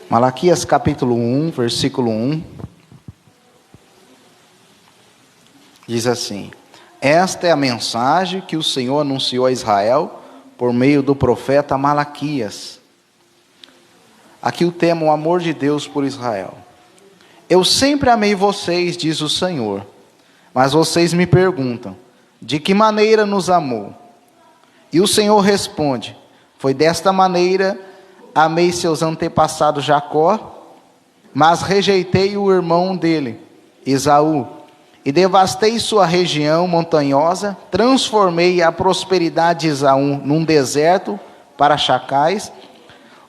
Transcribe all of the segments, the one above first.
Malaquias capítulo 1, versículo 1, diz assim: esta é a mensagem que o Senhor anunciou a Israel por meio do profeta Malaquias. Aqui o tema, o amor de Deus por Israel. Eu sempre amei vocês, diz o Senhor, mas vocês me perguntam, de que maneira nos amou? E o Senhor responde, foi desta maneira, amei seus antepassados Jacó, mas rejeitei o irmão dele, Esaú, e devastei sua região montanhosa, transformei a prosperidade de Esaú num deserto para chacais.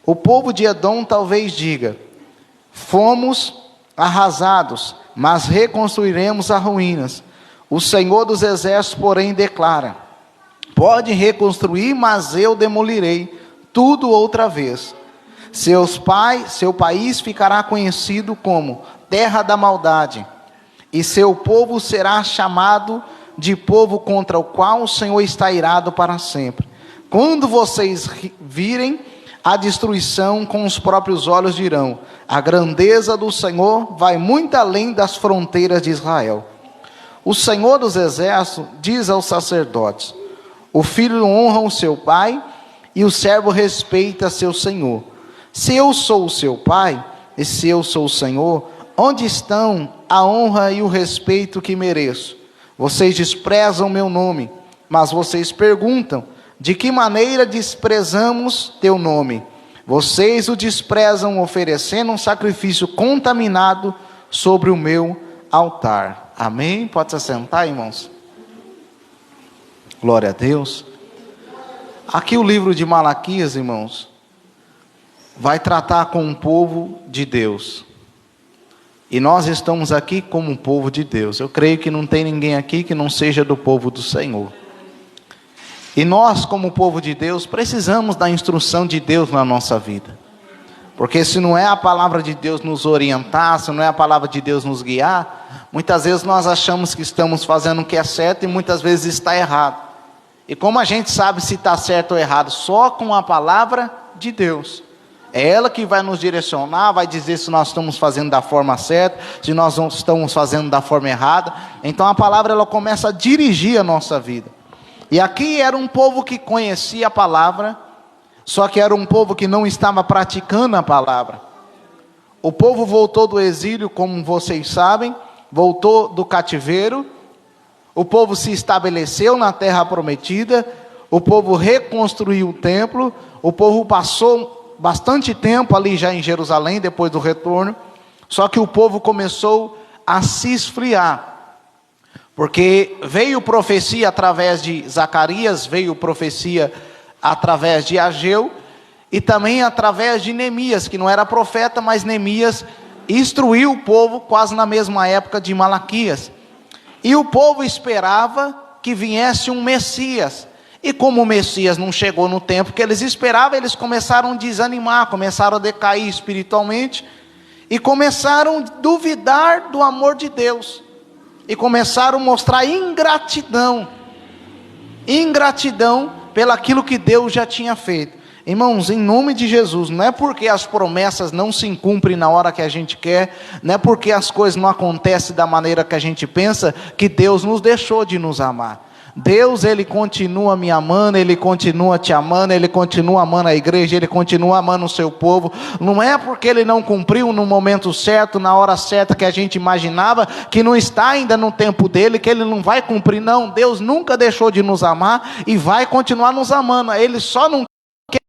O povo de Edom talvez diga, fomos arrasados, mas reconstruiremos as ruínas. O Senhor dos Exércitos, porém, declara, pode reconstruir, mas eu demolirei tudo outra vez. Seu país ficará conhecido como terra da maldade, e seu povo será chamado de povo contra o qual o Senhor está irado para sempre. Quando vocês virem a destruição com os próprios olhos, dirão, a grandeza do Senhor vai muito além das fronteiras de Israel. O Senhor dos Exércitos diz aos sacerdotes, o filho honra o seu pai, e o servo respeita seu senhor. Se eu sou o seu pai, e se eu sou o Senhor, onde estão a honra e o respeito que mereço? Vocês desprezam meu nome, mas vocês perguntam, de que maneira desprezamos teu nome? Vocês o desprezam oferecendo um sacrifício contaminado sobre o meu altar. Amém? Pode se assentar, irmãos? Glória a Deus. Aqui o livro de Malaquias, irmãos, vai tratar com o povo de Deus. E nós estamos aqui como um povo de Deus. Eu creio que não tem ninguém aqui que não seja do povo do Senhor. E nós, como povo de Deus, precisamos da instrução de Deus na nossa vida. Porque se não é a palavra de Deus nos orientar, se não é a palavra de Deus nos guiar, muitas vezes nós achamos que estamos fazendo o que é certo e muitas vezes está errado. E como a gente sabe se está certo ou errado? Só com a palavra de Deus. É ela que vai nos direcionar, vai dizer se nós estamos fazendo da forma certa, se nós não estamos fazendo da forma errada. Então a palavra ela começa a dirigir a nossa vida. E aqui era um povo que conhecia a palavra, só que era um povo que não estava praticando a palavra. O povo voltou do exílio, como vocês sabem, voltou do cativeiro. O povo se estabeleceu na terra prometida, o povo reconstruiu o templo, o povo passou bastante tempo ali já em Jerusalém, depois do retorno, só que o povo começou a se esfriar, porque veio profecia através de Zacarias, veio profecia através de Ageu, e também através de Neemias, que não era profeta, mas Neemias instruiu o povo quase na mesma época de Malaquias. E o povo esperava que viesse um Messias. E como o Messias não chegou no tempo que eles esperavam, eles começaram a desanimar, começaram a decair espiritualmente, e começaram a duvidar do amor de Deus, e começaram a mostrar ingratidão pelaquilo que Deus já tinha feito. Irmãos, em nome de Jesus, não é porque as promessas não se cumprem na hora que a gente quer, não é porque as coisas não acontecem da maneira que a gente pensa, que Deus nos deixou de nos amar. Deus, Ele continua me amando, Ele continua te amando, Ele continua amando a igreja, Ele continua amando o seu povo. Não é porque Ele não cumpriu no momento certo, na hora certa que a gente imaginava, que não está ainda no tempo dEle, que Ele não vai cumprir. Não, Deus nunca deixou de nos amar e vai continuar nos amando. Ele só não quer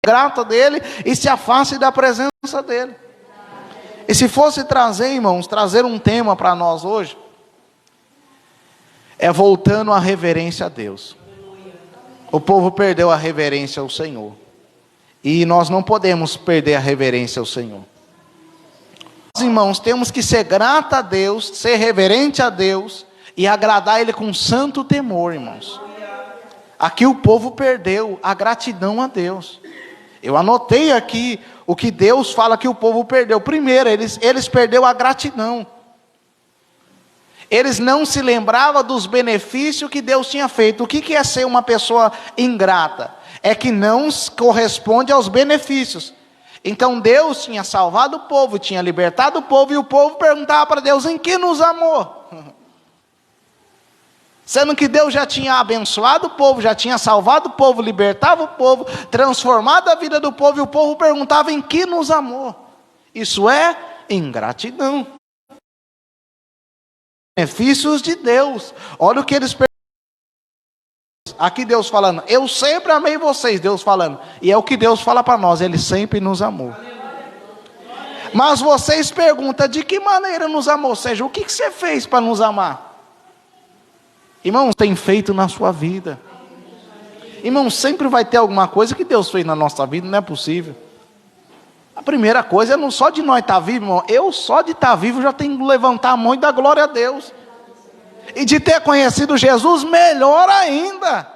grata dEle e se afaste da presença dEle. E se fosse trazer, irmãos, trazer um tema para nós hoje, é voltando à reverência a Deus. O povo perdeu a reverência ao Senhor. E nós não podemos perder a reverência ao Senhor. Nós, irmãos, temos que ser grato a Deus, ser reverente a Deus e agradar Ele com santo temor, irmãos. Aqui o povo perdeu a gratidão a Deus. Eu anotei aqui o que Deus fala que o povo perdeu. Primeiro, eles perderam a gratidão. Eles não se lembravam dos benefícios que Deus tinha feito. O que é ser uma pessoa ingrata? É que não corresponde aos benefícios. Então Deus tinha salvado o povo, tinha libertado o povo, e o povo perguntava para Deus: em que nos amou? Sendo que Deus já tinha abençoado o povo, já tinha salvado o povo, libertava o povo, transformado a vida do povo, e o povo perguntava: em que nos amou? Isso é ingratidão. Benefícios de Deus. Olha o que eles perguntam. Aqui Deus falando: eu sempre amei vocês, Deus falando. E é o que Deus fala para nós: Ele sempre nos amou. Mas vocês perguntam: de que maneira nos amou? Ou seja, o que você fez para nos amar? Irmãos, tem feito na sua vida. Irmãos, sempre vai ter alguma coisa que Deus fez na nossa vida, não é possível. A primeira coisa é não só de nós estar vivos, irmão. Eu só de estar vivo já tenho que levantar a mão e dar glória a Deus. E de ter conhecido Jesus, melhor ainda.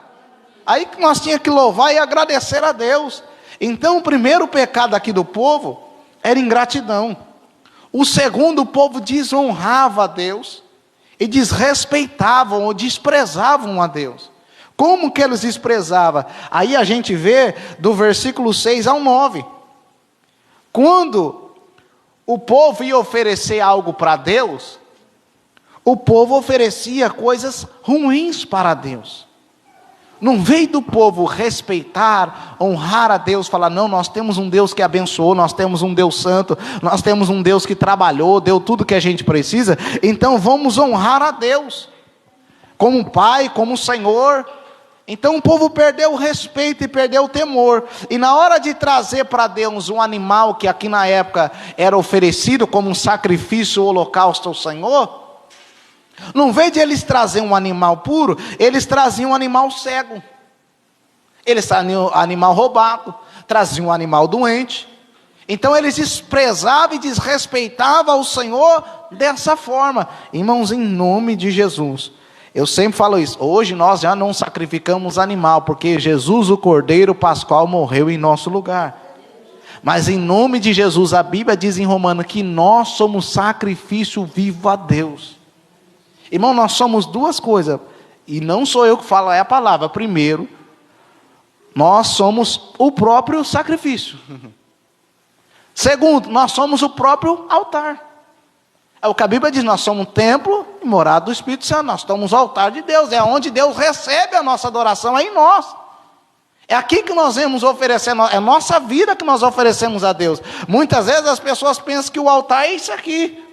Aí que nós tínhamos que louvar e agradecer a Deus. Então o primeiro pecado aqui do povo era ingratidão. O segundo, o povo desonrava a Deus. E desrespeitavam ou desprezavam a Deus. Como que eles desprezavam? Aí a gente vê do versículo 6 ao 9. Quando o povo ia oferecer algo para Deus, o povo oferecia coisas ruins para Deus. Não veio do povo respeitar, honrar a Deus, falar: não, nós temos um Deus que abençoou, nós temos um Deus santo, nós temos um Deus que trabalhou, deu tudo que a gente precisa, então vamos honrar a Deus, como Pai, como Senhor. Então o povo perdeu o respeito e perdeu o temor, e na hora de trazer para Deus um animal, que aqui na época era oferecido como um sacrifício, holocausto ao Senhor, não veio de eles trazer um animal puro, eles traziam um animal cego, eles traziam um animal roubado, traziam um animal doente. Então eles desprezavam e desrespeitavam o Senhor dessa forma. Irmãos, em nome de Jesus, eu sempre falo isso, hoje nós já não sacrificamos animal, porque Jesus, o Cordeiro Pascual, morreu em nosso lugar. Mas em nome de Jesus, a Bíblia diz em Romanos que nós somos sacrifício vivo a Deus. Irmão, nós somos duas coisas, e não sou eu que falo, é a palavra. Primeiro, nós somos o próprio sacrifício. Segundo, nós somos o próprio altar. É o que a Bíblia diz: nós somos um templo e morada do Espírito Santo, nós somos o altar de Deus, é onde Deus recebe a nossa adoração, é em nós. É aqui que nós vamos oferecer, é a nossa vida que nós oferecemos a Deus. Muitas vezes as pessoas pensam que o altar é isso aqui.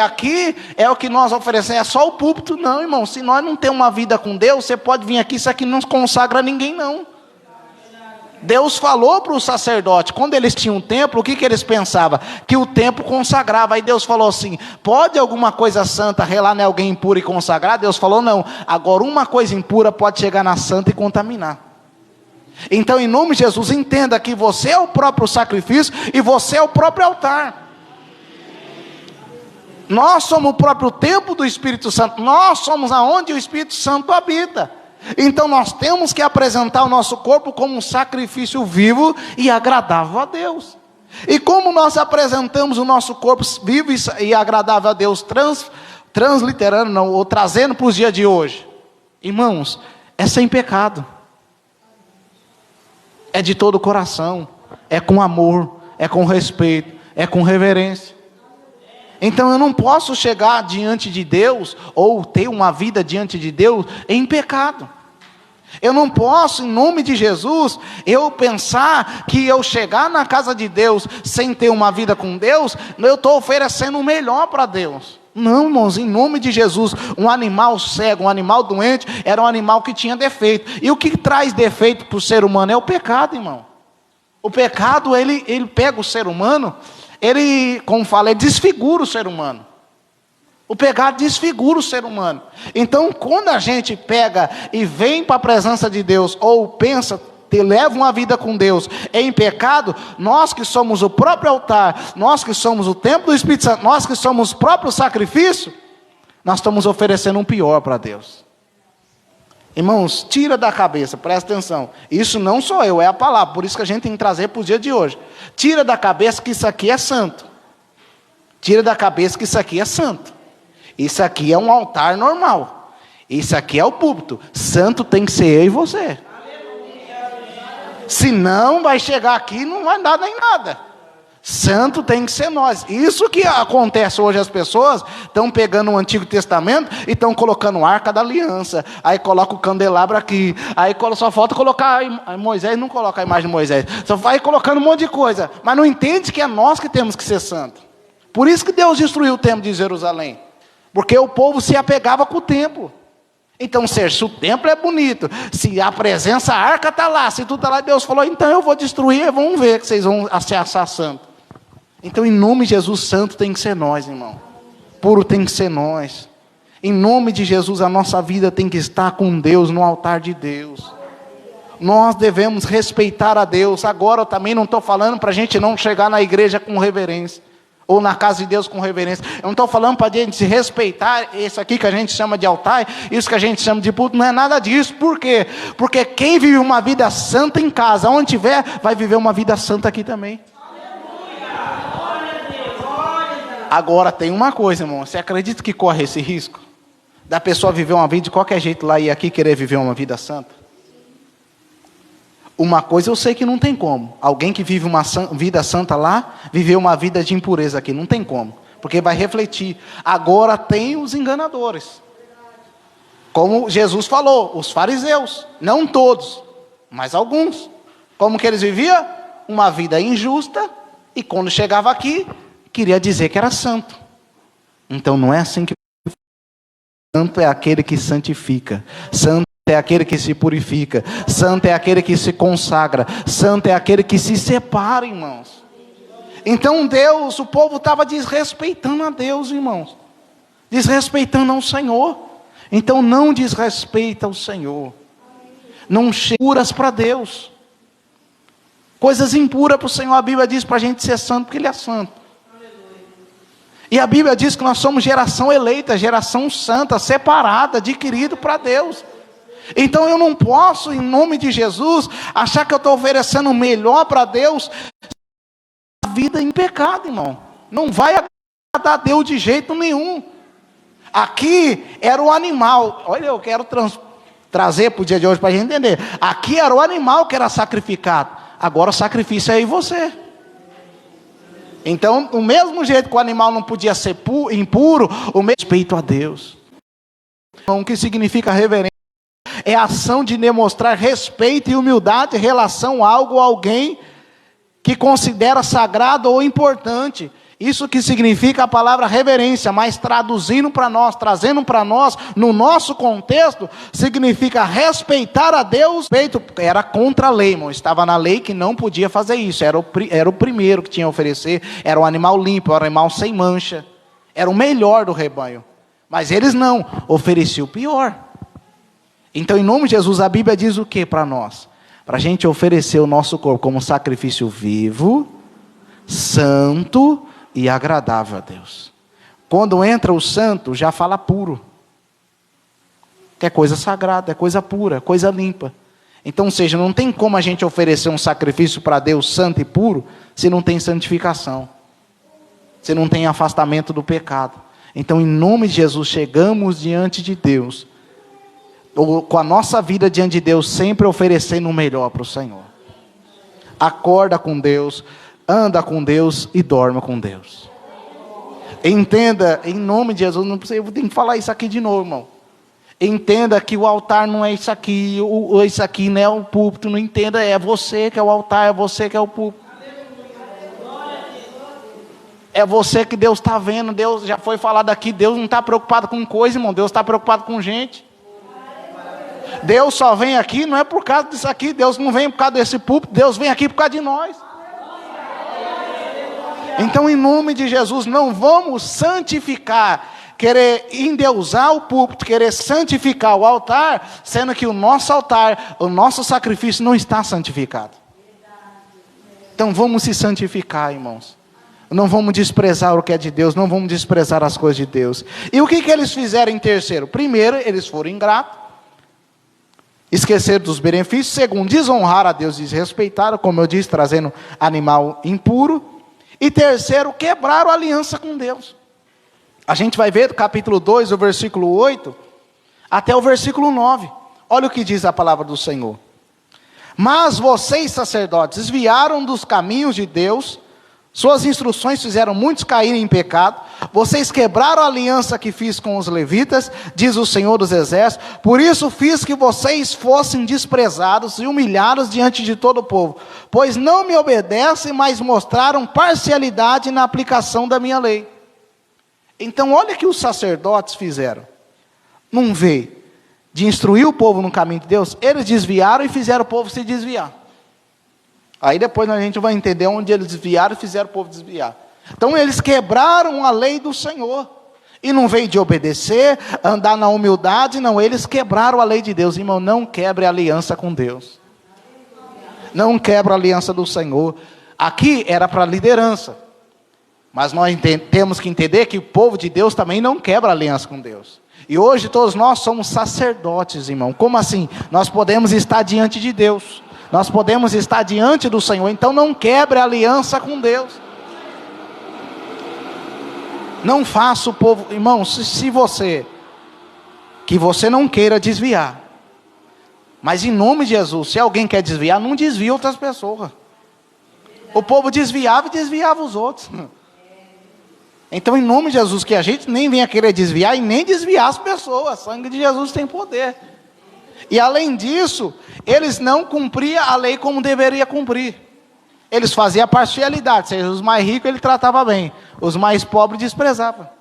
Aqui é o que nós oferecemos, é só o púlpito. Não, irmão, se nós não temos uma vida com Deus, você pode vir aqui, isso aqui não consagra ninguém, não. Deus falou para o sacerdote, quando eles tinham um templo, o que eles pensavam? Que o templo consagrava. Aí Deus falou assim: pode alguma coisa santa relar em alguém impuro e consagrar? Deus falou: não. Agora uma coisa impura pode chegar na santa e contaminar. Então, em nome de Jesus, entenda que você é o próprio sacrifício e você é o próprio altar. Nós somos o próprio templo do Espírito Santo, nós somos aonde o Espírito Santo habita. Então nós temos que apresentar o nosso corpo como um sacrifício vivo e agradável a Deus. E como nós apresentamos o nosso corpo vivo e agradável a Deus, transliterando, não, ou trazendo para os dias de hoje? Irmãos, é sem pecado. É de todo o coração, é com amor, é com respeito, é com reverência. Então eu não posso chegar diante de Deus, ou ter uma vida diante de Deus em pecado. Eu não posso, em nome de Jesus, eu pensar que eu chegar na casa de Deus sem ter uma vida com Deus, eu estou oferecendo o melhor para Deus. Não, irmãos, em nome de Jesus, um animal cego, um animal doente, era um animal que tinha defeito. E o que traz defeito para o ser humano é o pecado, irmão. O pecado, ele pega o ser humano, ele, como fala, ele desfigura o ser humano. O pecado desfigura o ser humano. Então, quando a gente pega e vem para a presença de Deus, ou pensa, leva uma vida com Deus em pecado, nós que somos o próprio altar, nós que somos o templo do Espírito Santo, nós que somos o próprio sacrifício, nós estamos oferecendo um pior para Deus. Irmãos, tira da cabeça, presta atenção, isso não sou eu, é a palavra, por isso que a gente tem que trazer para o dia de hoje. Tira da cabeça que isso aqui é santo. Tira da cabeça que isso aqui é santo. Isso aqui é um altar normal. Isso aqui é o púlpito. Santo tem que ser eu e você. Senão vai chegar aqui e não vai dar nem nada. Santo tem que ser nós. Isso que acontece hoje, as pessoas estão pegando o Antigo Testamento e estão colocando a Arca da Aliança, aí coloca o candelabro aqui, aí só falta colocar Moisés, não coloca a imagem de Moisés, só vai colocando um monte de coisa, mas não entende que é nós que temos que ser santos. Por isso que Deus destruiu o templo de Jerusalém, porque o povo se apegava com o templo. Então, se o templo é bonito, se a presença, a arca está lá, se tudo está lá, Deus falou, então eu vou destruir e vamos ver que vocês vão se achar santo. Então, em nome de Jesus, santo tem que ser nós, irmão. Puro tem que ser nós. Em nome de Jesus, a nossa vida tem que estar com Deus, no altar de Deus. Nós devemos respeitar a Deus. Agora, eu também não estou falando para a gente não chegar na igreja com reverência, ou na casa de Deus com reverência. Eu não estou falando para a gente se respeitar isso aqui que a gente chama de altar, isso que a gente chama de culto, não é nada disso. Por quê? Porque quem vive uma vida santa em casa, onde tiver, vai viver uma vida santa aqui também. Agora tem uma coisa, irmão, você acredita que corre esse risco? Da pessoa viver uma vida de qualquer jeito lá e aqui querer viver uma vida santa? Uma coisa eu sei que não tem como. Alguém que vive uma vida santa lá, viver uma vida de impureza aqui, não tem como. Porque vai refletir. Agora tem os enganadores. Como Jesus falou, os fariseus, não todos, mas alguns. Como que eles viviam? Uma vida injusta, e quando chegava aqui, queria dizer que era santo. Então não é assim que santo é aquele que santifica, santo é aquele que se purifica, santo é aquele que se consagra, santo é aquele que se separa, irmãos. Então Deus, o povo estava desrespeitando a Deus, irmãos, desrespeitando ao Senhor. Então não desrespeita o Senhor, não impuras para Deus, coisas impuras para o Senhor. A Bíblia diz para a gente ser santo porque Ele é santo. E a Bíblia diz que nós somos geração eleita, geração santa, separada, adquirido para Deus. Então eu não posso, em nome de Jesus, achar que eu estou oferecendo o melhor para Deus, a vida em pecado, irmão. Não vai agradar a Deus de jeito nenhum. Aqui era o animal, olha, eu quero trazer para o dia de hoje para a gente entender. Aqui era o animal que era sacrificado, agora o sacrifício é aí você. Então, do mesmo jeito que o animal não podia ser impuro, o mesmo respeito a Deus. O que significa reverência? É a ação de demonstrar respeito e humildade em relação a algo ou alguém que considera sagrado ou importante. Isso que significa a palavra reverência, mas traduzindo para nós, trazendo para nós, no nosso contexto, significa respeitar a Deus. Era contra a lei, irmão. Estava na lei que não podia fazer isso. Era o primeiro que tinha a oferecer. Era um animal limpo, era um animal sem mancha. Era o melhor do rebanho. Mas eles não, ofereciam o pior. Então, em nome de Jesus, a Bíblia diz o que para nós? Para a gente oferecer o nosso corpo como sacrifício vivo, santo e agradável a Deus. Quando entra o santo, já fala puro. Que é coisa sagrada, é coisa pura, coisa limpa. Então, ou seja, não tem como a gente oferecer um sacrifício para Deus santo e puro, se não tem santificação. Se não tem afastamento do pecado. Então, em nome de Jesus, chegamos diante de Deus, com a nossa vida diante de Deus, sempre oferecendo o melhor para o Senhor. Acorda com Deus, anda com Deus e dorme com Deus. Entenda, em nome de Jesus, não precisa, eu tenho que falar isso aqui de novo, irmão. Entenda que o altar não é isso aqui, isso aqui não é o púlpito, não entenda, é você que é o altar, é você que é o púlpito. É você que Deus está vendo, Deus já foi falado aqui, Deus não está preocupado com coisa, irmão, Deus está preocupado com gente. Deus só vem aqui, não é por causa disso aqui, Deus não vem por causa desse púlpito, Deus vem aqui por causa de nós. Então, em nome de Jesus, não vamos santificar, querer endeusar o púlpito, querer santificar o altar, sendo que o nosso altar, o nosso sacrifício não está santificado. Então, vamos se santificar, irmãos. Não vamos desprezar o que é de Deus, não vamos desprezar as coisas de Deus. E o que eles fizeram em terceiro? Primeiro, eles foram ingratos, esqueceram dos benefícios. Segundo, desonraram a Deus, desrespeitaram, como eu disse, trazendo animal impuro. E terceiro, quebraram a aliança com Deus. A gente vai ver do capítulo 2, o versículo 8, até o versículo 9. Olha o que diz a palavra do Senhor. Mas vocês, sacerdotes, desviaram dos caminhos de Deus, suas instruções fizeram muitos caírem em pecado, vocês quebraram a aliança que fiz com os levitas, diz o Senhor dos Exércitos, por isso fiz que vocês fossem desprezados e humilhados diante de todo o povo, pois não me obedecem, mas mostraram parcialidade na aplicação da minha lei. Então olha o que os sacerdotes fizeram, não vê de instruir o povo no caminho de Deus, eles desviaram e fizeram o povo se desviar. Aí depois a gente vai entender onde eles desviaram e fizeram o povo desviar. Então eles quebraram a lei do Senhor. E não veio de obedecer, andar na humildade, não. Eles quebraram a lei de Deus. Irmão, não quebre a aliança com Deus. Não quebra a aliança do Senhor. Aqui era para liderança. Mas nós temos que entender que o povo de Deus também não quebra a aliança com Deus. E hoje todos nós somos sacerdotes, irmão. Como assim? Nós podemos estar diante de Deus. Nós podemos estar diante do Senhor, então não quebre a aliança com Deus. Não faça o povo, irmão, se você, que você não queira desviar, mas em nome de Jesus, se alguém quer desviar, não desvie outras pessoas. O povo desviava e desviava os outros. Então em nome de Jesus, que a gente nem venha querer desviar e nem desviar as pessoas, o sangue de Jesus tem poder. E além disso, eles não cumpriam a lei como deveria cumprir. Eles faziam a parcialidade, ou seja, os mais ricos ele tratava bem, os mais pobres desprezava.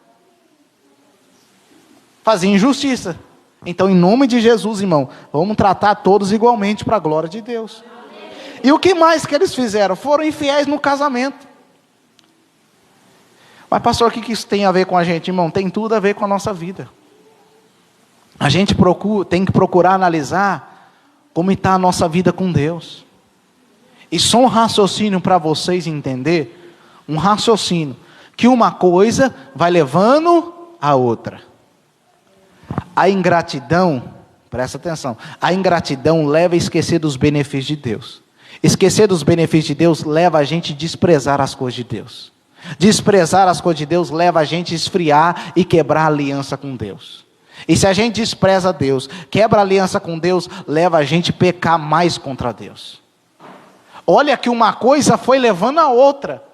Fazia injustiça. Então, em nome de Jesus, irmão, vamos tratar todos igualmente para a glória de Deus. E o que mais que eles fizeram? Foram infiéis no casamento. Mas pastor, o que isso tem a ver com a gente, irmão? Tem tudo a ver com a nossa vida. A gente tem que procurar analisar como está a nossa vida com Deus. E só um raciocínio para vocês entender, um raciocínio, que uma coisa vai levando a outra. A ingratidão, presta atenção, a ingratidão leva a esquecer dos benefícios de Deus. Esquecer dos benefícios de Deus leva a gente a desprezar as coisas de Deus. Desprezar as coisas de Deus leva a gente a esfriar e quebrar a aliança com Deus. E se a gente despreza Deus, quebra a aliança com Deus, leva a gente a pecar mais contra Deus. Olha que uma coisa foi levando a outra.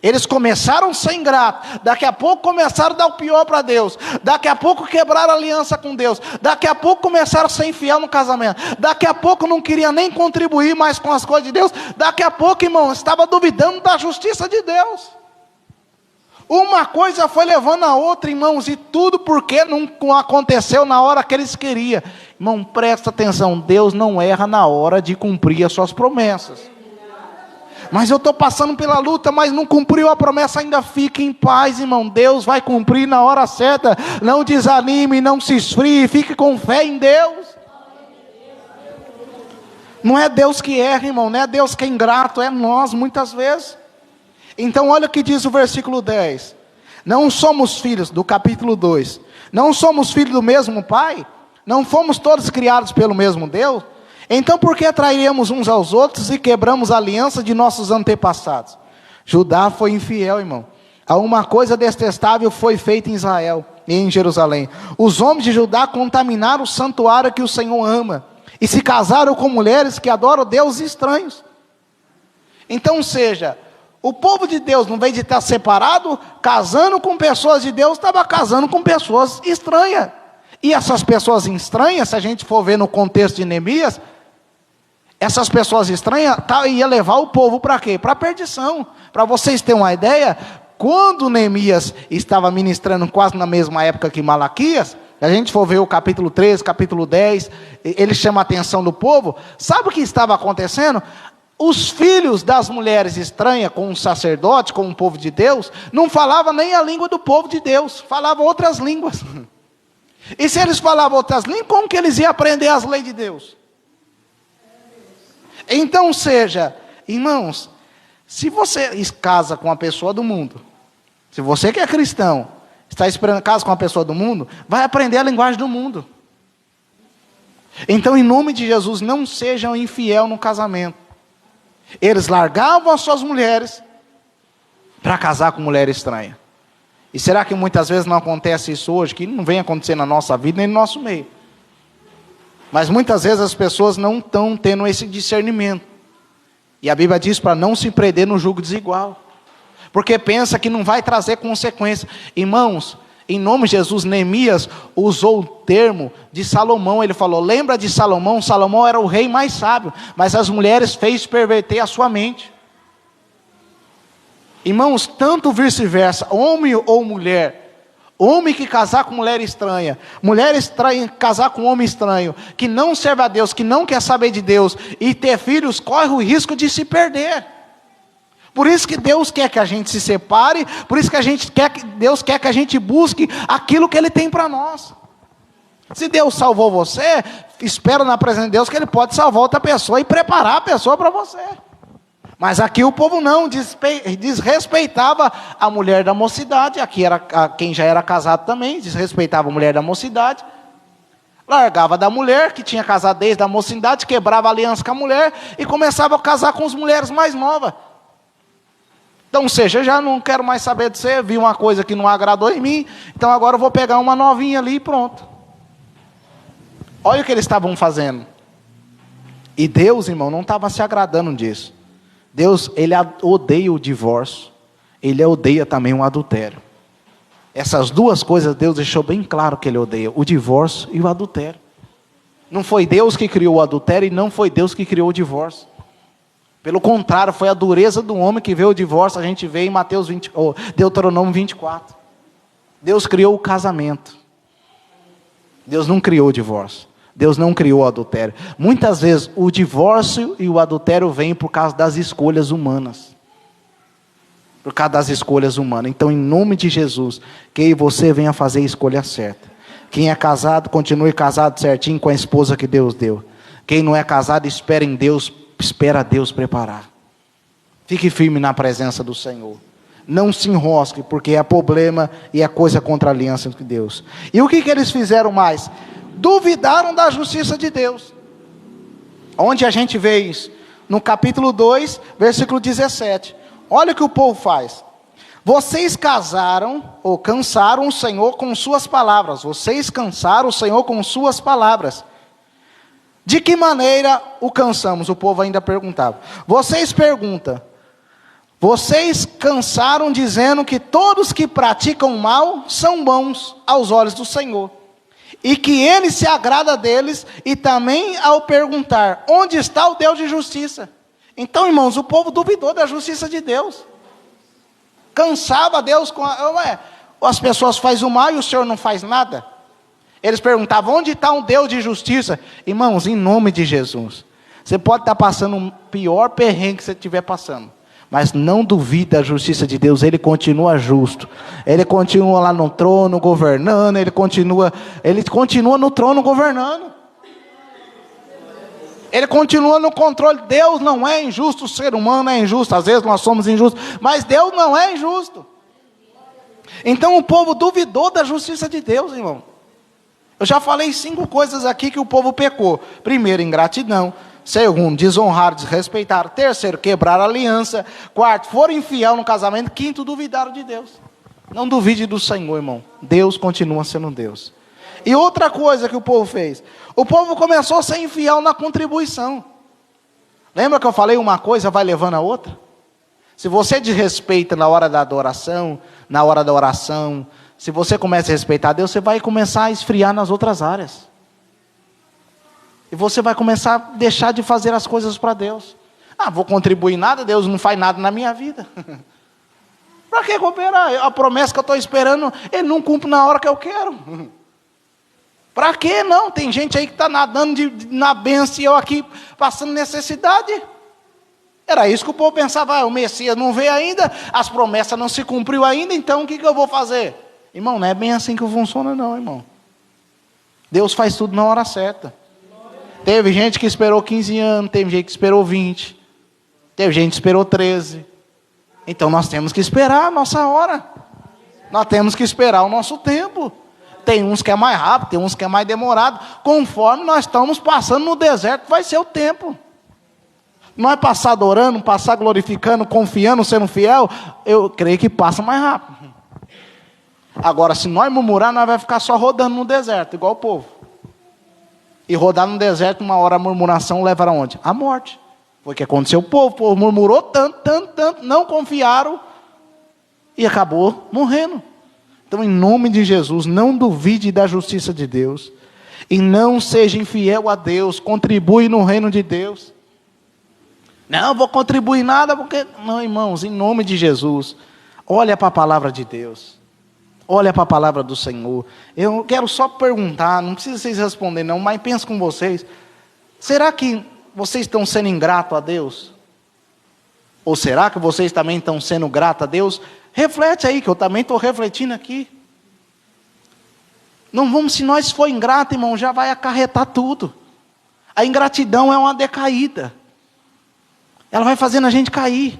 Eles começaram a ser ingratos, daqui a pouco começaram a dar o pior para Deus, daqui a pouco quebraram a aliança com Deus, daqui a pouco começaram a ser infiel no casamento, daqui a pouco não queria nem contribuir mais com as coisas de Deus, daqui a pouco, irmão, estava duvidando da justiça de Deus. Uma coisa foi levando a outra, irmãos, e tudo porque não aconteceu na hora que eles queriam. Irmão, presta atenção, Deus não erra na hora de cumprir as suas promessas. Mas eu estou passando pela luta, mas não cumpriu a promessa, ainda fique em paz, irmão. Deus vai cumprir na hora certa. Não desanime, não se esfrie, fique com fé em Deus. Não é Deus que erra, irmão, não é Deus que é ingrato, é nós muitas vezes. Então olha o que diz o versículo 10. Não somos filhos, do capítulo 2. Não somos filhos do mesmo Pai? Não fomos todos criados pelo mesmo Deus? Então por que trairíamos uns aos outros e quebramos a aliança de nossos antepassados? Judá foi infiel, irmão. A uma coisa detestável foi feita em Israel e em Jerusalém. Os homens de Judá contaminaram o santuário que o Senhor ama. E se casaram com mulheres que adoram deuses estranhos. Então seja... O povo de Deus, no vez de estar separado, casando com pessoas de Deus, estava casando com pessoas estranhas. E essas pessoas estranhas, se a gente for ver no contexto de Neemias, essas pessoas estranhas ia levar o povo para quê? Para a perdição. Para vocês terem uma ideia, quando Neemias estava ministrando quase na mesma época que Malaquias, se a gente for ver o capítulo 13, capítulo 10, ele chama a atenção do povo. Sabe o que estava acontecendo? Os filhos das mulheres estranhas com o sacerdote, com o povo de Deus, não falavam nem a língua do povo de Deus, falavam outras línguas. E se eles falavam outras línguas, como que eles iam aprender as leis de Deus? Então seja, irmãos, se você casa com uma pessoa do mundo, se você que é cristão, está esperando casa com uma pessoa do mundo, vai aprender a linguagem do mundo. Então em nome de Jesus, não sejam infiel no casamento. Eles largavam as suas mulheres para casar com mulher estranha. E será que muitas vezes não acontece isso hoje? Que não vem acontecer na nossa vida nem no nosso meio. Mas muitas vezes as pessoas não estão tendo esse discernimento. E a Bíblia diz para não se prender no jugo desigual. Porque pensa que não vai trazer consequência. Irmãos, em nome de Jesus, Neemias usou o termo de Salomão. Ele falou, lembra de Salomão? Salomão era o rei mais sábio, mas as mulheres fez perverter a sua mente. Irmãos, tanto vice-versa, homem ou mulher, homem que casar com mulher estranha casar com homem estranho, que não serve a Deus, que não quer saber de Deus, e ter filhos, corre o risco de se perder. Por isso que Deus quer que a gente se separe, por isso que Deus quer que a gente busque aquilo que Ele tem para nós. Se Deus salvou você, espera na presença de Deus que Ele pode salvar outra pessoa e preparar a pessoa para você. Mas aqui o povo não desrespeitava a mulher da mocidade, aqui era quem já era casado também, desrespeitava a mulher da mocidade, largava da mulher, que tinha casado desde a mocidade, quebrava a aliança com a mulher e começava a casar com as mulheres mais novas. Então, ou seja, eu já não quero mais saber de você, vi uma coisa que não agradou em mim, então agora eu vou pegar uma novinha ali e pronto. Olha o que eles estavam fazendo. E Deus, irmão, não estava se agradando disso. Deus, Ele odeia o divórcio, Ele odeia também o adultério. Essas duas coisas Deus deixou bem claro que Ele odeia, o divórcio e o adultério. Não foi Deus que criou o adultério e não foi Deus que criou o divórcio. Pelo contrário, foi a dureza do homem que veio o divórcio. A gente vê em Deuteronômio 24. Deus criou o casamento. Deus não criou o divórcio. Deus não criou o adultério. Muitas vezes o divórcio e o adultério vêm por causa das escolhas humanas. Por causa das escolhas humanas. Então, em nome de Jesus, que você venha fazer a escolha certa. Quem é casado, continue casado certinho com a esposa que Deus deu. Quem não é casado, espera em Deus. Espera Deus preparar. Fique firme na presença do Senhor. Não se enrosque, porque é problema e é coisa contra a aliança de Deus. E o que eles fizeram mais? Duvidaram da justiça de Deus. Onde a gente vê isso? No capítulo 2, versículo 17. Olha o que o povo faz. Vocês cansaram o Senhor com suas palavras. Vocês cansaram o Senhor com suas palavras. De que maneira o cansamos? O povo ainda perguntava. Vocês cansaram dizendo que todos que praticam mal são bons aos olhos do Senhor. E que Ele se agrada deles, e também ao perguntar, onde está o Deus de justiça? Então, irmãos, o povo duvidou da justiça de Deus. Cansava Deus as pessoas fazem o mal e o Senhor não faz nada. Eles perguntavam, onde está um Deus de justiça? Irmãos, em nome de Jesus, você pode estar passando o pior perrengue que você estiver passando, mas não duvide da justiça de Deus. Ele continua justo, Ele continua lá no trono governando, Ele continua no trono governando, Ele continua no controle. Deus não é injusto, o ser humano é injusto, às vezes nós somos injustos, mas Deus não é injusto. Então o povo duvidou da justiça de Deus, irmão. Eu já falei 5 coisas aqui que o povo pecou. Primeiro, ingratidão. Segundo, desonrar, desrespeitar. Terceiro, quebrar a aliança. Quarto, foram infiel no casamento. Quinto, duvidaram de Deus. Não duvide do Senhor, irmão. Deus continua sendo Deus. E outra coisa que o povo fez. O povo começou a ser infiel na contribuição. Lembra que eu falei uma coisa vai levando a outra? Se você desrespeita na hora da adoração, na hora da oração, se você começa a respeitar Deus, você vai começar a esfriar nas outras áreas. E você vai começar a deixar de fazer as coisas para Deus. Vou contribuir nada, Deus não faz nada na minha vida. Para que cooperar? A promessa que eu estou esperando, Ele não cumpre na hora que eu quero. Para que não? Tem gente aí que está nadando na bênção e eu aqui passando necessidade. Era isso que o povo pensava, o Messias não veio ainda, as promessas não se cumpriu ainda, então o que eu vou fazer? Irmão, não é bem assim que funciona não, irmão. Deus faz tudo na hora certa. Teve gente que esperou 15 anos, teve gente que esperou 20, teve gente que esperou 13. Então nós temos que esperar a nossa hora. Nós temos que esperar o nosso tempo. Tem uns que é mais rápido, tem uns que é mais demorado. Conforme nós estamos passando no deserto, vai ser o tempo. Não é passar adorando, passar glorificando, confiando, sendo fiel. Eu creio que passa mais rápido. Agora, se nós murmurar, nós vamos ficar só rodando no deserto, igual o povo. E rodar no deserto, uma hora a murmuração leva aonde? A morte. Foi o que aconteceu. O povo murmurou tanto, não confiaram e acabou morrendo. Então, em nome de Jesus, não duvide da justiça de Deus. E não seja infiel a Deus. Contribui no reino de Deus. Não vou contribuir nada porque... Não, irmãos, em nome de Jesus, olha para a palavra de Deus. Olha para a palavra do Senhor. Eu quero só perguntar, não precisa vocês responderem não, mas penso com vocês. Será que vocês estão sendo ingratos a Deus? Ou será que vocês também estão sendo gratos a Deus? Reflete aí, que eu também estou refletindo aqui. Não vamos, se nós for ingrato, irmão, já vai acarretar tudo. A ingratidão é uma decaída. Ela vai fazendo a gente cair.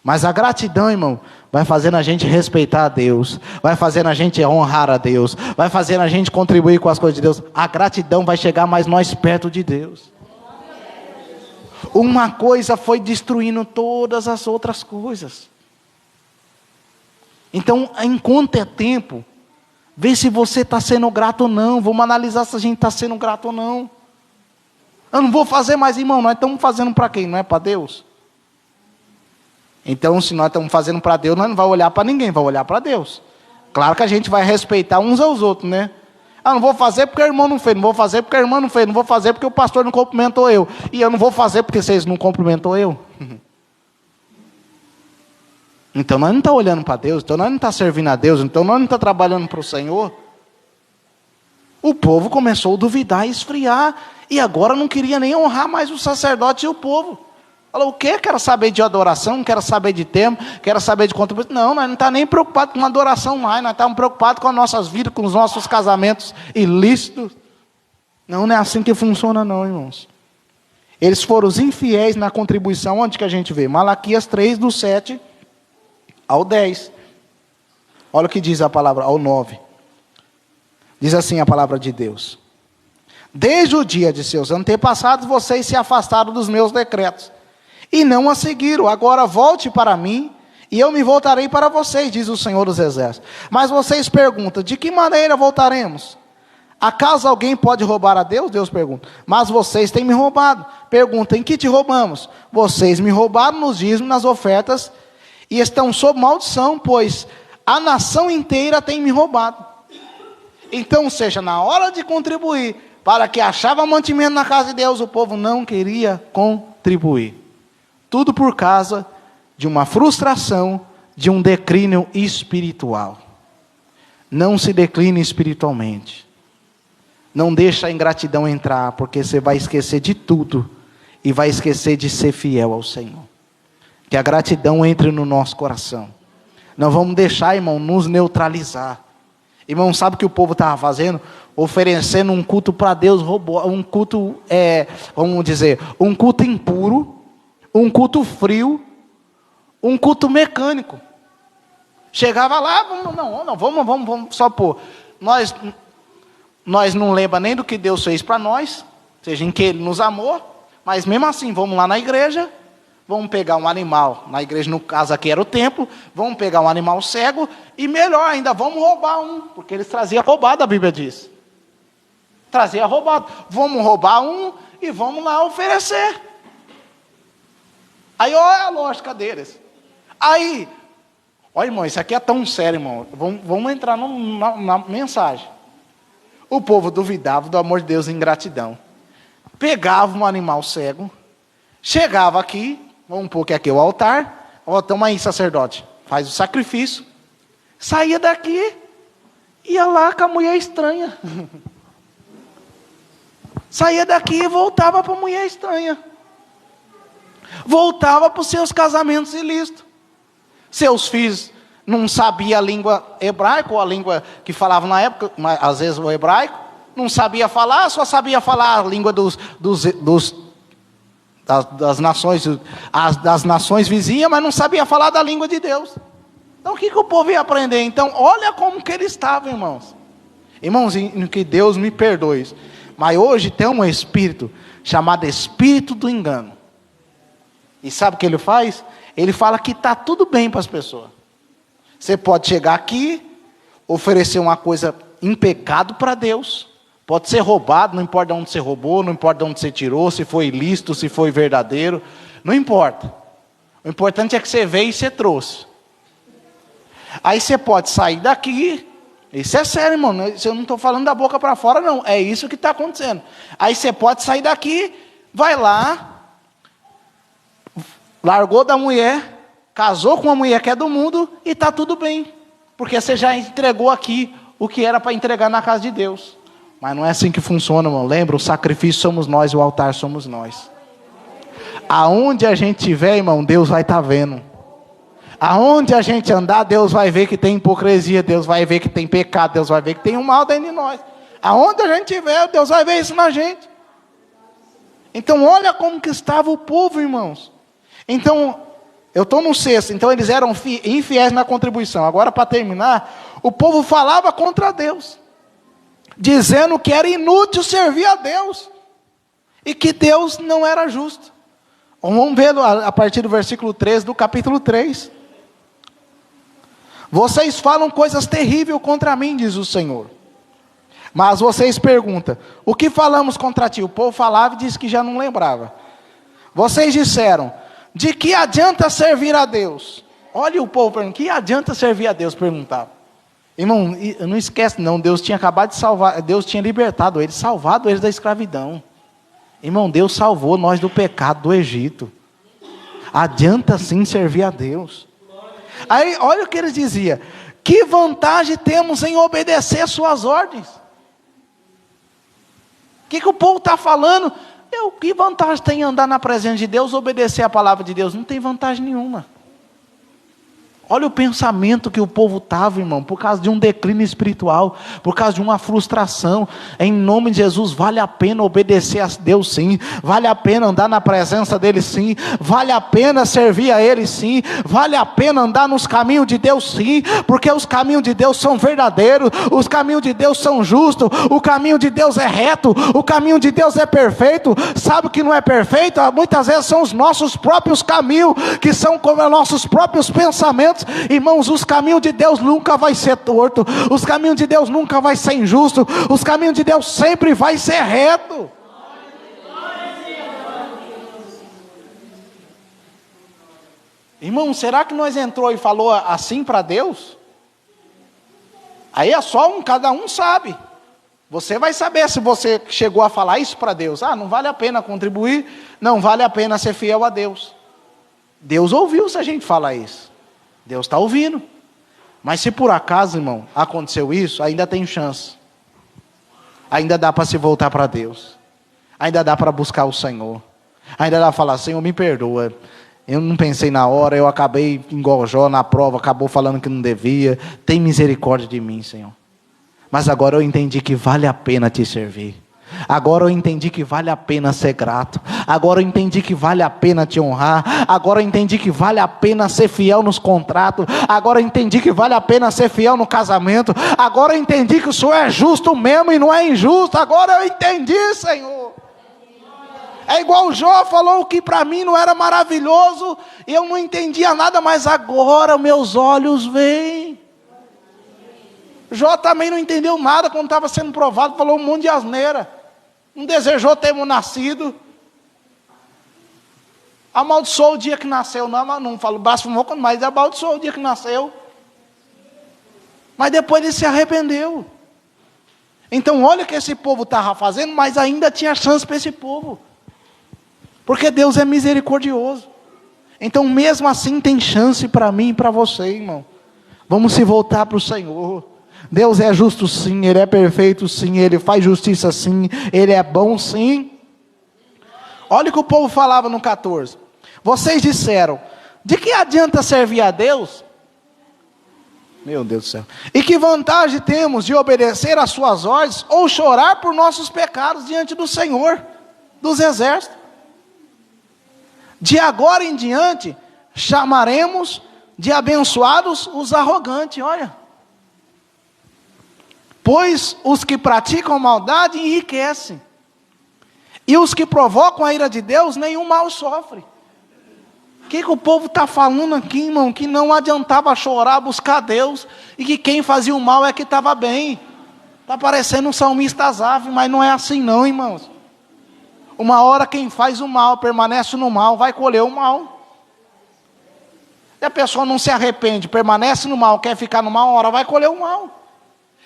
Mas a gratidão, irmão, vai fazendo a gente respeitar a Deus, vai fazendo a gente honrar a Deus, vai fazendo a gente contribuir com as coisas de Deus. A gratidão vai chegar mais nós perto de Deus. Uma coisa foi destruindo todas as outras coisas. Então, enquanto é tempo, vê se você está sendo grato ou não. Vamos analisar se a gente está sendo grato ou não. Eu não vou fazer mais, irmão, nós estamos fazendo para quem? Não é para Deus? Então, se nós estamos fazendo para Deus, nós não vamos olhar para ninguém, vamos olhar para Deus. Claro que a gente vai respeitar uns aos outros, né? Ah, não vou fazer porque o irmão não fez, não vou fazer porque a irmã não fez, não vou fazer porque o pastor não cumprimentou eu. E eu não vou fazer porque vocês não cumprimentou eu. Então nós não estamos olhando para Deus, então nós não estamos servindo a Deus, então nós não estamos trabalhando para o Senhor. O povo começou a duvidar e esfriar, e agora não queria nem honrar mais o sacerdote e o povo. Falou, o quê? Quero saber de adoração, não quero saber de tempo, quero saber de contribuição. Não, nós não estamos nem preocupados com adoração mais, nós estamos preocupados com as nossas vidas, com os nossos casamentos ilícitos. Não, não é assim que funciona não, irmãos. Eles foram os infiéis na contribuição, onde que a gente vê? Malaquias 3, do 7 ao 10. Olha o que diz a palavra, ao 9. Diz assim a palavra de Deus. Desde o dia de seus antepassados, vocês se afastaram dos meus decretos e não a seguiram. Agora volte para mim, e eu me voltarei para vocês, diz o Senhor dos Exércitos. Mas vocês perguntam, de que maneira voltaremos? Acaso alguém pode roubar a Deus? Deus pergunta. Mas vocês têm me roubado. Pergunta, em que te roubamos? Vocês me roubaram nos dízimos, nas ofertas, e estão sob maldição, pois a nação inteira tem me roubado. Então, seja na hora de contribuir, para que achava mantimento na casa de Deus, o povo não queria contribuir. Tudo por causa de uma frustração, de um declínio espiritual. Não se decline espiritualmente. Não deixa a ingratidão entrar, porque você vai esquecer de tudo e vai esquecer de ser fiel ao Senhor. Que a gratidão entre no nosso coração. Não vamos deixar, irmão, nos neutralizar. Irmão, sabe o que o povo estava fazendo? Oferecendo um culto para Deus, um culto, vamos dizer, um culto impuro, um culto frio, um culto mecânico. Chegava lá, vamos só pôr. Nós não lembramos nem do que Deus fez para nós, seja em que Ele nos amou, mas mesmo assim, vamos lá na igreja, vamos pegar um animal, na igreja no caso aqui era o templo, vamos pegar um animal cego, e melhor ainda, vamos roubar um, porque eles traziam roubado, a Bíblia diz. Trazia roubado. Vamos roubar um e vamos lá oferecer. Aí olha a lógica deles. Aí, olha irmão, isso aqui é tão sério, irmão. Vamos entrar na mensagem. O povo duvidava do amor de Deus em gratidão. Pegava um animal cego, chegava aqui, vamos pôr que aqui é o altar, ó, toma aí sacerdote, faz o sacrifício, saía daqui, ia lá com a mulher estranha. Saía daqui e voltava para a mulher estranha. Voltava para os seus casamentos ilícitos. Seus filhos não sabiam a língua hebraica, ou a língua que falavam na época, mas às vezes o hebraico, não sabia falar, só sabia falar a língua das nações vizinhas, mas não sabia falar da língua de Deus. Então o que o povo ia aprender? Então olha como que ele estava, irmãos. Irmãos, que Deus me perdoe. Mas hoje tem um espírito chamado espírito do engano. E sabe o que ele faz? Ele fala que está tudo bem para as pessoas. Você pode chegar aqui, oferecer uma coisa em pecado para Deus, Pode ser roubado, não importa de onde você roubou, não importa de onde você tirou, se foi ilícito, se foi verdadeiro, não importa. O importante é que você veio e você trouxe. Aí você pode sair daqui, isso é sério, irmão, eu não estou falando da boca para fora não, é isso que está acontecendo. Aí você pode sair daqui, vai lá, largou da mulher, casou com uma mulher que é do mundo e está tudo bem. Porque você já entregou aqui o que era para entregar na casa de Deus. Mas não é assim que funciona, irmão. Lembra, o sacrifício somos nós, o altar somos nós. Aonde a gente estiver, irmão, Deus vai estar vendo. Aonde a gente andar, Deus vai ver que tem hipocrisia, Deus vai ver que tem pecado, Deus vai ver que tem um mal dentro de nós. Aonde a gente estiver, Deus vai ver isso na gente. Então olha como que estava o povo, irmãos. Então, eu estou no 6, então eles eram infiéis na contribuição. Agora, para terminar, o povo falava contra Deus, dizendo que era inútil servir a Deus, e que Deus não era justo. Vamos ver a partir do versículo 13 do capítulo 3. Vocês falam coisas terríveis contra mim, diz o Senhor. Mas vocês perguntam, o que falamos contra ti? O povo falava e disse que já não lembrava. Vocês disseram, de que adianta servir a Deus? Olha o povo perguntando, que adianta servir a Deus? Perguntava. Irmão, não esquece não, Deus tinha acabado de salvar, Deus tinha libertado eles, salvado eles da escravidão. Irmão, Deus salvou nós do pecado do Egito. Adianta sim servir a Deus. Aí, olha o que eles diziam, que vantagem temos em obedecer suas ordens? O que o povo está falando? Que vantagem tem em andar na presença de Deus, obedecer a palavra de Deus? Não tem vantagem nenhuma. Olha o pensamento que o povo estava, irmão, por causa de um declínio espiritual, por causa de uma frustração. Em nome de Jesus, vale a pena obedecer a Deus sim, vale a pena andar na presença dEle sim, vale a pena servir a Ele sim, vale a pena andar nos caminhos de Deus sim, porque os caminhos de Deus são verdadeiros, os caminhos de Deus são justos, o caminho de Deus é reto, o caminho de Deus é perfeito. Sabe o que não é perfeito? Muitas vezes são os nossos próprios caminhos, que são como os nossos próprios pensamentos. Irmãos, os caminhos de Deus nunca vai ser torto, os caminhos de Deus nunca vai ser injusto, os caminhos de Deus sempre vai ser reto. Irmão, será que nós entrou e falou assim para Deus? Aí é só cada um sabe. Você vai saber se você chegou a falar isso para Deus. Não vale a pena contribuir, não vale a pena ser fiel a Deus. Deus ouviu se a gente falar isso. Deus está ouvindo. Mas se por acaso, irmão, aconteceu isso, ainda tem chance. Ainda dá para se voltar para Deus. Ainda dá para buscar o Senhor. Ainda dá para falar, Senhor, me perdoa. Eu não pensei na hora, eu acabei igual Jó na prova, acabou falando que não devia. Tem misericórdia de mim, Senhor. Mas agora eu entendi que vale a pena te servir. Agora eu entendi que vale a pena ser grato. Agora eu entendi que vale a pena te honrar. Agora eu entendi que vale a pena ser fiel nos contratos. Agora eu entendi que vale a pena ser fiel no casamento. Agora eu entendi que o Senhor é justo mesmo e não é injusto. Agora eu entendi, Senhor. É igual o Jó falou que para mim não era maravilhoso e eu não entendia nada, mas agora meus olhos veem. Jó também não entendeu nada quando estava sendo provado, falou um monte de asneira. Não desejou ter nascido. Amaldiçoou o dia que nasceu. Não falou, blasfemou, mas amaldiçoou o dia que nasceu. Mas depois ele se arrependeu. Então olha o que esse povo estava fazendo, mas ainda tinha chance para esse povo. Porque Deus é misericordioso. Então mesmo assim tem chance para mim e para você, irmão. Vamos se voltar para o Senhor. Deus é justo sim, Ele é perfeito sim, Ele faz justiça sim, Ele é bom sim. Olha o que o povo falava no 14. Vocês disseram, de que adianta servir a Deus? Meu Deus do céu. E que vantagem temos de obedecer às suas ordens ou chorar por nossos pecados diante do Senhor dos exércitos? De agora em diante, chamaremos de abençoados os arrogantes, olha. Pois os que praticam maldade enriquecem, e os que provocam a ira de Deus, nenhum mal sofre. O que o povo está falando aqui, irmão? Que não adiantava chorar, buscar Deus, e que quem fazia o mal é que estava bem. Está parecendo um salmista Asaf, mas não é assim não, irmãos. Uma hora quem faz o mal, permanece no mal, vai colher o mal. E a pessoa não se arrepende, permanece no mal, quer ficar no mal, uma hora vai colher o mal.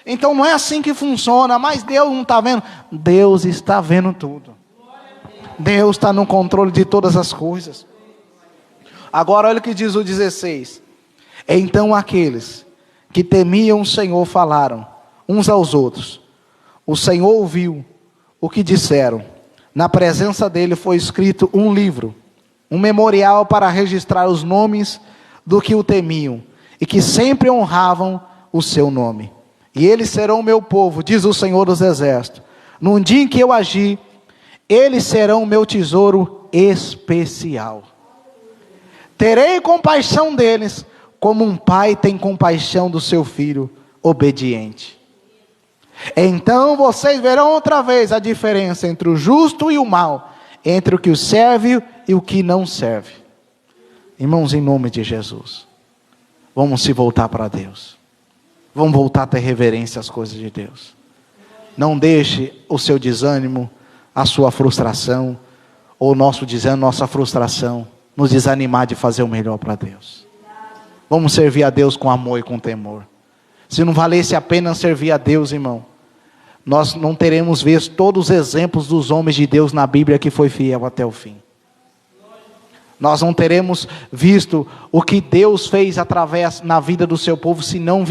Então não é assim que funciona, mas Deus não está vendo. Deus está vendo tudo. Deus está no controle de todas as coisas. Agora olha o que diz o 16. Então aqueles que temiam o Senhor falaram uns aos outros. O Senhor ouviu o que disseram. Na presença dele foi escrito um livro, um memorial para registrar os nomes do que o temiam e que sempre honravam o seu nome. E eles serão o meu povo, diz o Senhor dos Exércitos. Num dia em que eu agir, eles serão o meu tesouro especial. Terei compaixão deles, como um pai tem compaixão do seu filho obediente. Então vocês verão outra vez a diferença entre o justo e o mal, entre o que serve e o que não serve. Irmãos, em nome de Jesus, vamos se voltar para Deus. Vamos voltar a ter reverência às coisas de Deus. Não deixe o seu desânimo, a sua frustração, ou nosso desânimo, nossa frustração, nos desanimar de fazer o melhor para Deus. Vamos servir a Deus com amor e com temor. Se não valesse a pena servir a Deus, irmão, nós não teremos visto todos os exemplos dos homens de Deus na Bíblia que foi fiel até o fim. Nós não teremos visto o que Deus fez através na vida do seu povo, se não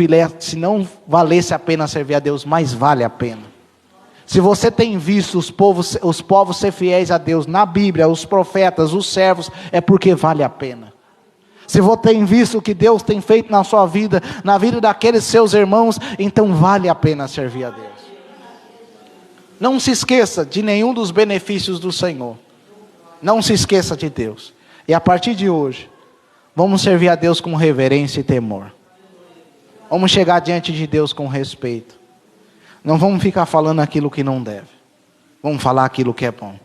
valesse a pena servir a Deus, mas vale a pena. Se você tem visto os povos ser fiéis a Deus na Bíblia, os profetas, os servos, é porque vale a pena. Se você tem visto o que Deus tem feito na sua vida, na vida daqueles seus irmãos, então vale a pena servir a Deus. Não se esqueça de nenhum dos benefícios do Senhor. Não se esqueça de Deus. E a partir de hoje, vamos servir a Deus com reverência e temor. Vamos chegar diante de Deus com respeito. Não vamos ficar falando aquilo que não deve. Vamos falar aquilo que é bom.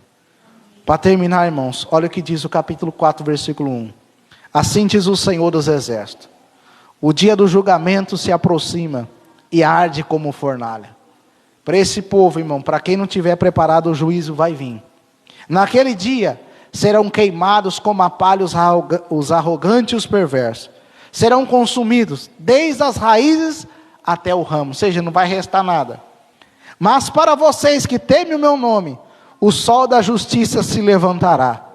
Para terminar, irmãos, olha o que diz o capítulo 4, versículo 1. Assim diz o Senhor dos Exércitos: o dia do julgamento se aproxima e arde como fornalha. Para esse povo, irmão, para quem não tiver preparado, o juízo vai vir. Naquele dia serão queimados como a palha os arrogantes e os perversos. Serão consumidos desde as raízes até o ramo, ou seja, não vai restar nada. Mas para vocês que temem o meu nome, o sol da justiça se levantará,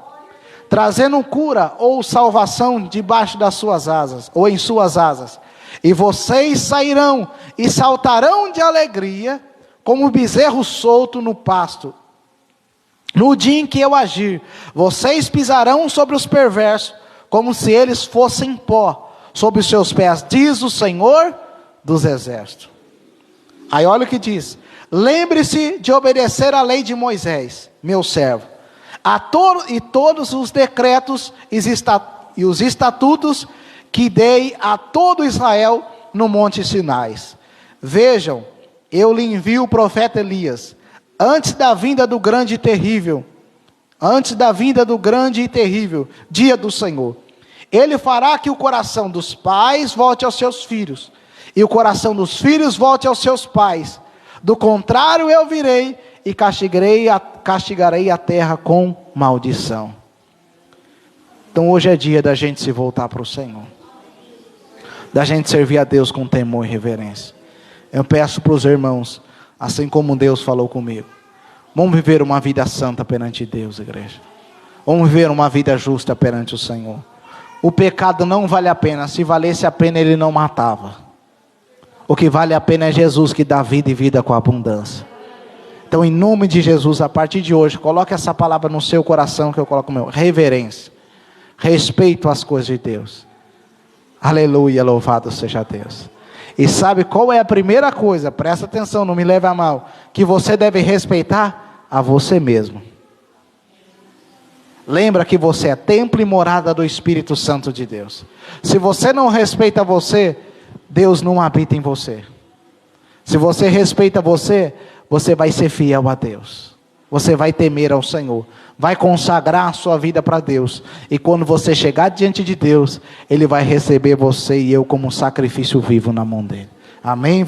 trazendo cura ou salvação debaixo das suas asas, ou em suas asas. E vocês sairão e saltarão de alegria, como bezerro solto no pasto. No dia em que eu agir, vocês pisarão sobre os perversos, como se eles fossem pó, sob os seus pés, diz o Senhor dos Exércitos. Aí olha o que diz: lembre-se de obedecer a lei de Moisés, meu servo, e todos os decretos e os estatutos que dei a todo Israel no monte Sinai. Vejam, eu lhe envio o profeta Elias, antes da vinda do grande e terrível dia do Senhor. Ele fará que o coração dos pais volte aos seus filhos, e o coração dos filhos volte aos seus pais. Do contrário, eu virei e castigarei a terra com maldição. Então hoje é dia da gente se voltar para o Senhor, da gente servir a Deus com temor e reverência. Eu peço para os irmãos, assim como Deus falou comigo, vamos viver uma vida santa perante Deus, igreja. Vamos viver uma vida justa perante o Senhor. O pecado não vale a pena. Se valesse a pena, Ele não matava. O que vale a pena é Jesus, que dá vida e vida com abundância. Então, em nome de Jesus, a partir de hoje, coloque essa palavra no seu coração, que eu coloco no meu: reverência, respeito às coisas de Deus. Aleluia, louvado seja Deus. E sabe qual é a primeira coisa? Presta atenção, não me leve a mal. Que você deve respeitar a você mesmo. Lembra que você é templo e morada do Espírito Santo de Deus. Se você não respeita você, Deus não habita em você. Se você respeita você, você vai ser fiel a Deus. Você vai temer ao Senhor. Vai consagrar a sua vida para Deus. E quando você chegar diante de Deus, Ele vai receber você e eu como um sacrifício vivo na mão dEle. Amém?